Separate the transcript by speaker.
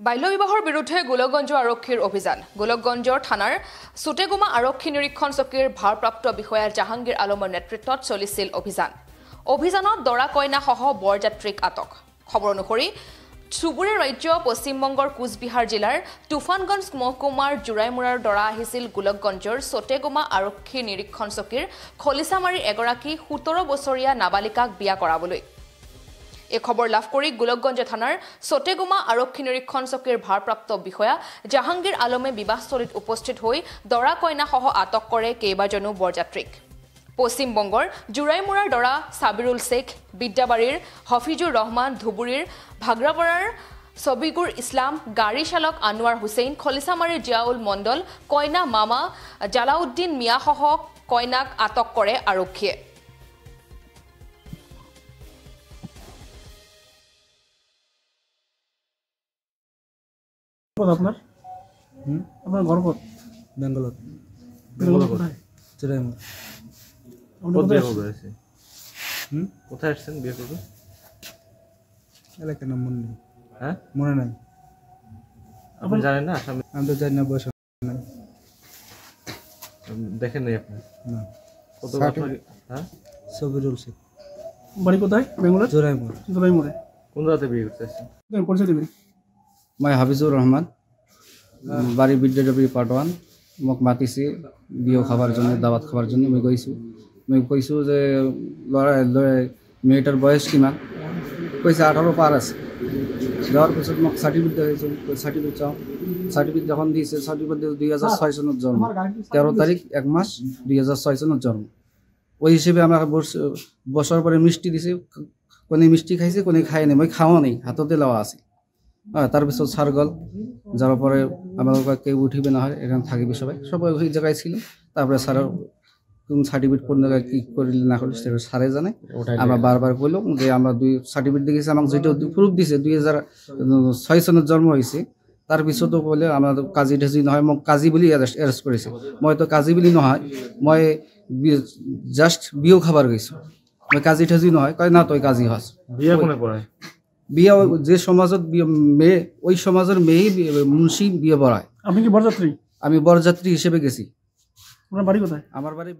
Speaker 1: বাল্যবিবাহৰ বিৰুদ্ধে গোলকগঞ্জ আৰক্ষীৰ অভিযান। গোলকগঞ্জৰ থানাৰ সুটেগুমা আৰক্ষী নিৰীক্ষণ চকীৰ ভাৰপ্ৰাপ্ত বিষয়া জাহাংগীৰ আলমৰ নেতৃত্বত চলিছিল অভিযান। অভিযানত দৰা কইনা সহ বৰযাত্ৰীক আটক। খবৰ অনুসৰি চুবুৰী ৰাজ্য পশ্চিমবংগৰ কোচবিহাৰ জিলাৰ তুফানগঞ্জ মহকুমাৰ জোৰাইমুৰাৰ দৰা আহিছিল গোলকগঞ্জৰ সুটেগুমা আৰক্ষী নিৰীক্ষণ চকীৰ খলিচামাৰীৰ এগৰাকী 17 বছৰীয়া নাবালিকাক বিয়া কৰাবলৈ। এই খবৰ লাভ কৰি গোলকগঞ্জ থানাৰ সুটেগুমা আৰক্ষী নিৰীক্ষণ চকীৰ ভাৰপ্ৰাপ্ত বিষয়া জাহাংগীৰ আলমে বিবাহস্থলীত উপস্থিত হৈ দৰা কইনা সহ আটক কৰে কেইবাজনো বৰযাত্ৰীক। পশ্চিমবংগৰ জোৰাইমুৰাৰ দৰা সাবিৰুল শেখ, বিদ্যাবাড়ীৰ হফিজুৰ ৰহমান, ধুবুৰীৰ ভাগ্ৰাপাৰাৰ ছবিগুৰ ইছলাম, গাড়ী চালক আনোৱাৰ হুছেইন, খলিচামাৰীৰ জিয়াউল মণ্ডল, কইনা মামা জালাউদ্দিন মিয়াসহ কইনাক আটক কৰে আৰক্ষীয়ে।
Speaker 2: আপনার ঘর কত?
Speaker 3: বেঙ্গলত
Speaker 2: কোথায়?
Speaker 3: জোরাইমুর।
Speaker 4: কোথায় আসছেন বিয়ে করবে?
Speaker 3: এলাকার নাম মনে নেই।
Speaker 4: হ্যাঁ,
Speaker 3: মনে নাই।
Speaker 4: আপনি জানেন না? আসামে
Speaker 3: আমি তো জানি না, বয়স নাই।
Speaker 4: দেখেন নাই আপনি?
Speaker 3: না।
Speaker 4: কত
Speaker 3: ষাটে।
Speaker 4: আপনার? হ্যাঁ,
Speaker 3: সবিরুল শেখ,
Speaker 2: বাড়ি কোথায়? বেঙ্গলের
Speaker 3: জোরাইমুর।
Speaker 2: জোরাইমুড়ে।
Speaker 4: কোন জায়গাতে বিয়ে করতে আসছেন?
Speaker 2: পরিচয় দেবেন।
Speaker 3: মই হাফিজুর রহমান, বাড়ি বিদ্যাডবি পার্ট 1। মোক মাতিছে বিয়ে খাবার জন্য, দাওয়াত খাবার জন্য। মই কইছো যে মেয়েটার বয়স কিমান? কইছে 18 পার আছে। যাওয়ার পিছত মোক সার্টিফিকেট দেখাইছো। সার্টিফিকেট চাও। সার্টিফিকেট যখন দিয়েছে, সার্টিফিকেট 2006 সনত জন্ম, 13 তারিখ 1 মাস 2006 সনত জন্ম। ওই হিসেবে আমাকে বছর পরে মিষ্টি দিছে। কোনে মিষ্টি খাইছে, কোনে খায় নাই। মই খাওয়া নেই, হাততে লওয়া আছে। তারপিছত সার গল যাওয়ার পরে আমাকে কেউ উঠিবে না হয়, এখানে থাকিবে সবাই ওই জায়গায় ছিল। তারপরে স্যার কোন সার্টিফিকেট কোন জায়গায় কী করলে না করলে সেটা স্যারে জানে। আমরা বারবার বললাম যে আমরা সার্টিফিকেট দেখেছি, আমাকে যেটা প্রুফ দিছে 2006 সনত জন্ম হয়েছে। তার পিছতো বলে আমার কাজি ঠাজি নহয়, মোক কাজি বুলি এৰেষ্ট কৰিছে। মই তো কাজি বুলি নহয়, মই জাষ্ট বিয়েও খাবার গৈছোঁ। মই কাজি ঠাজি নহয়। কয় না তই কাজি হস।
Speaker 4: বিয়ে কোনে করায়?
Speaker 3: বিয়ে যে সমাজত মেয়ে, ওই সমাজের মেয়েই মুন্সি বিয়ে পড়ায়।
Speaker 2: আপনি কি বরযাত্রী?
Speaker 3: আমি বরযাত্রী হিসেবে গেছি।
Speaker 2: আপনার বাড়ি কোথায়?
Speaker 3: আমার বাড়ি